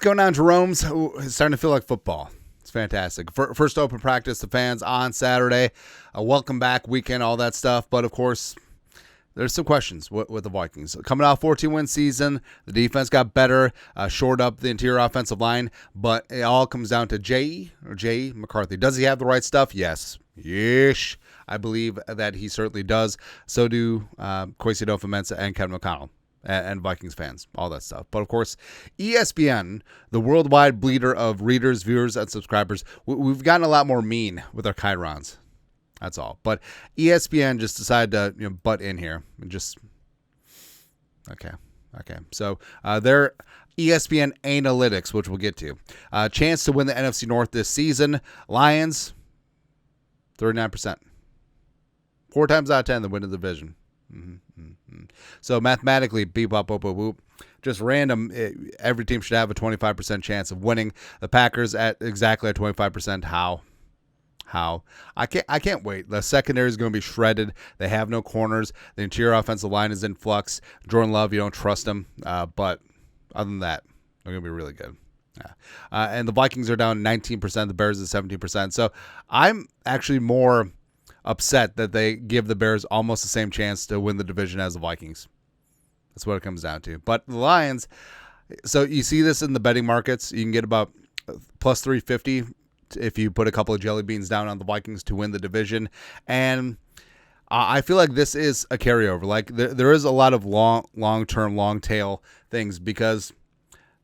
going on, Jerome's? It's starting to feel like football. It's fantastic. First open practice to fans on Saturday. A welcome back weekend, all that stuff. But, of course, there's some questions with the Vikings. Coming out 14-win season, the defense got better, shored up the interior offensive line. But it all comes down to J.E. McCarthy. Does he have the right stuff? Yes. Yeesh. I believe that he certainly does. So do Kwesi adofo-mensah and Kevin McConnell. And Vikings fans, all that stuff. But, of course, ESPN, the worldwide bleeder of readers, viewers, and subscribers, we've gotten a lot more mean with our chyrons. That's all. But ESPN just decided to butt in here and just okay. So their ESPN Analytics, which we'll get to, chance to win the NFC North this season. Lions, 39%. 4 times out of 10 they win the division. So mathematically, beep, bop, boop, boop, boop. Just random. Every team should have a 25% chance of winning. The Packers at exactly at 25%. How? I can't wait. The secondary is going to be shredded. They have no corners. The interior offensive line is in flux. Jordan Love, you don't trust him. But other than that, they're going to be really good. Yeah. And the Vikings are down 19%. The Bears is 17%. So I'm actually more upset that they give the Bears almost the same chance to win the division as the Vikings. That's what it comes down to. But the Lions, so you see this in the betting markets. You can get about plus 350 if you put a couple of jelly beans down on the Vikings to win the division. And I feel like this is a carryover. Like there is a lot of long-term, long-tail things because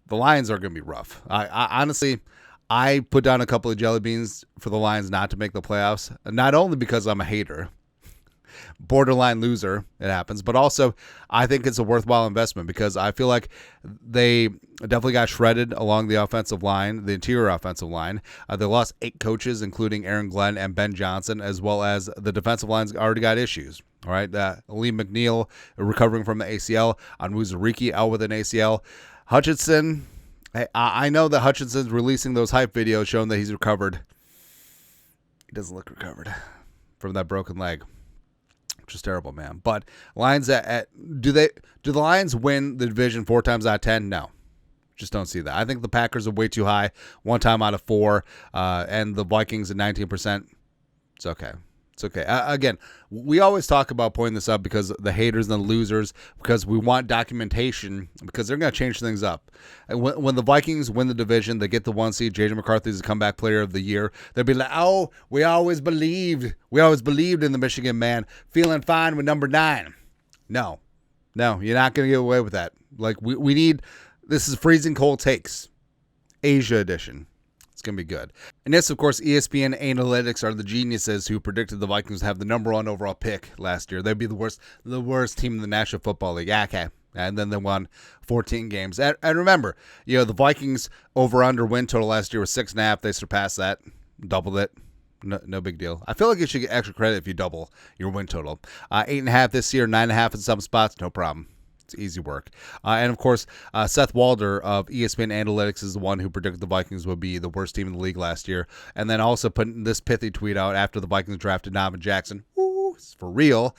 the Lions are going to be rough. I honestly, I put down a couple of jelly beans for the Lions not to make the playoffs, not only because I'm a hater, borderline loser, it happens, but also I think it's a worthwhile investment because I feel like they definitely got shredded along the offensive line, the interior offensive line. They lost 8 coaches, including Aaron Glenn and Ben Johnson, as well as the defensive line's already got issues. All right, Lee McNeil recovering from the ACL, Onwuzurike out with an ACL. Hutchinson, I know that Hutchinson's releasing those hype videos showing that he's recovered. He doesn't look recovered from that broken leg, which is terrible, man. But Lions do the Lions win the division 4 times out of 10? No, just don't see that. I think the Packers are way too high, 1 time out of 4, and the Vikings at 19%. It's okay. It's okay. Again, we always talk about pointing this up because the haters and the losers, because we want documentation, because they're going to change things up. And when the Vikings win the division, they get the 1 seed. J.J. McCarthy is the comeback player of the year. They'll be like, oh, we always believed in the Michigan man, feeling fine with number 9. No, you're not going to get away with that. Like we need, this is freezing cold takes, Asia edition. It's going to be good. And yes, of course, ESPN Analytics are the geniuses who predicted the Vikings to have the number 1 overall pick last year. They'd be the worst team in the National Football League. Yeah, okay. And then they won 14 games. And remember, the Vikings over-under win total last year was 6.5. They surpassed that, doubled it. No big deal. I feel like you should get extra credit if you double your win total. 8.5 this year, 9.5 in some spots, no problem. It's easy work. And, of course, Seth Walder of ESPN Analytics is the one who predicted the Vikings would be the worst team in the league last year. And then also putting this pithy tweet out after the Vikings drafted Donovan Jackson. Woo, it's for real.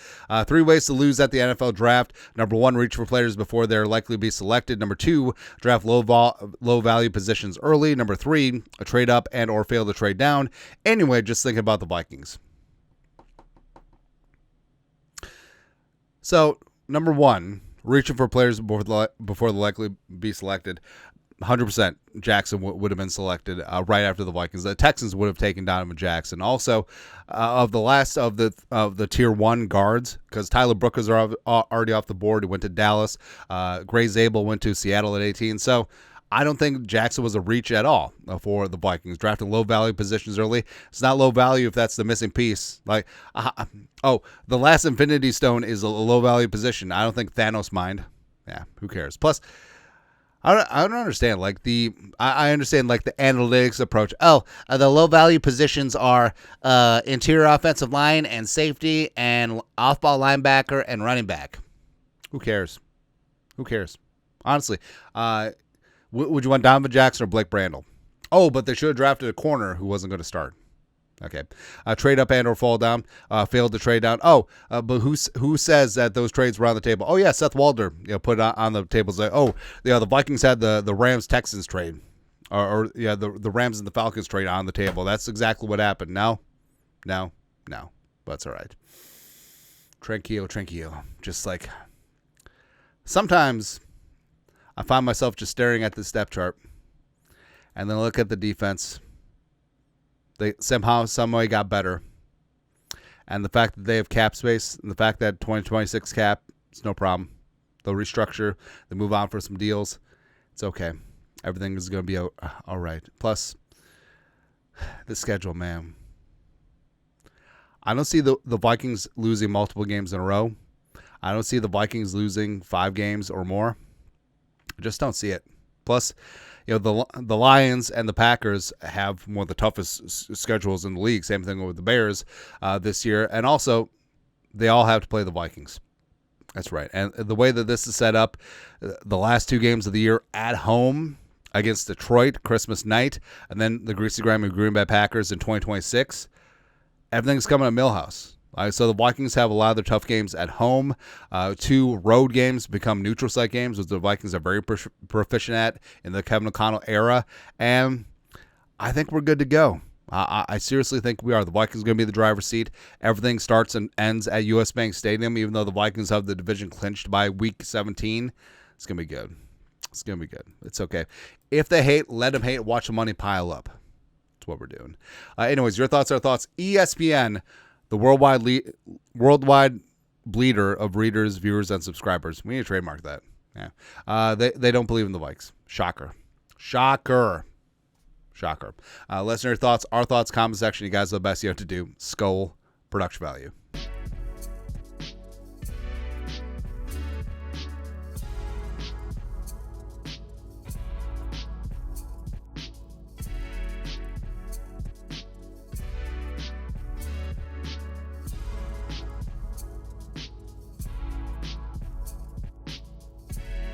3 ways to lose at the NFL draft. Number 1, reach for players before they're likely to be selected. Number 2, draft low-value positions early. Number 3, trade up and or fail to trade down. Anyway, just thinking about the Vikings. So, number 1, reaching for players before they'll likely be selected. 100% Jackson would have been selected right after the Vikings. The Texans would have taken Donovan Jackson. Also, of the last of the tier 1 guards, because Tyler Brookers are already off the board. He went to Dallas. Gray Zabel went to Seattle at 18. So I don't think Jackson was a reach at all for the Vikings. Drafting low-value positions early. It's not low value if that's the missing piece. Like, the last Infinity Stone is a low-value position. I don't think Thanos mind. Yeah, who cares? Plus, I don't understand. Like I understand like the analytics approach. The low-value positions are interior offensive line and safety and off-ball linebacker and running back. Who cares? Honestly, would you want Donovan Jackson or Blake Brandel? Oh, but they should have drafted a corner who wasn't going to start. Okay. Trade up and or fall down. Failed to trade down. Oh, but who says that those trades were on the table? Oh, yeah, Seth Walder put it on the table. Like, oh, yeah, the Vikings had the Rams-Texans trade. Or the Rams and the Falcons trade on the table. That's exactly what happened. No. But it's all right. Tranquilo. Just like sometimes I find myself just staring at the step chart and then look at the defense. They somehow, some way got better. And the fact that they have cap space and the fact that 2026 cap, it's no problem. They'll restructure. They move on for some deals. It's okay. Everything is going to be all right. Plus, the schedule, man. I don't see the Vikings losing multiple games in a row. I don't see the Vikings losing 5 games or more. I just don't see it. Plus, the Lions and the Packers have one of the toughest schedules in the league. Same thing with the Bears this year. And also, they all have to play the Vikings. That's right. And the way that this is set up, the last 2 games of the year at home against Detroit, Christmas night, and then the greasy grimy Green Bay Packers in 2026, everything's coming at Millhouse. So the Vikings have a lot of their tough games at home. 2 road games become neutral site games, which the Vikings are very proficient at in the Kevin O'Connell era. And I think we're good to go. I seriously think we are. The Vikings are going to be the driver's seat. Everything starts and ends at U.S. Bank Stadium, even though the Vikings have the division clinched by week 17. It's going to be good. It's going to be good. It's okay. If they hate, let them hate. Watch the money pile up. That's what we're doing. Anyways, your thoughts, our thoughts. ESPN, the worldwide bleeder of readers, viewers, and subscribers. We need to trademark that. Yeah. They don't believe in the Vikes. Shocker. Let us know your thoughts, our thoughts, comment section. You guys are the best you have to do. Skull production value.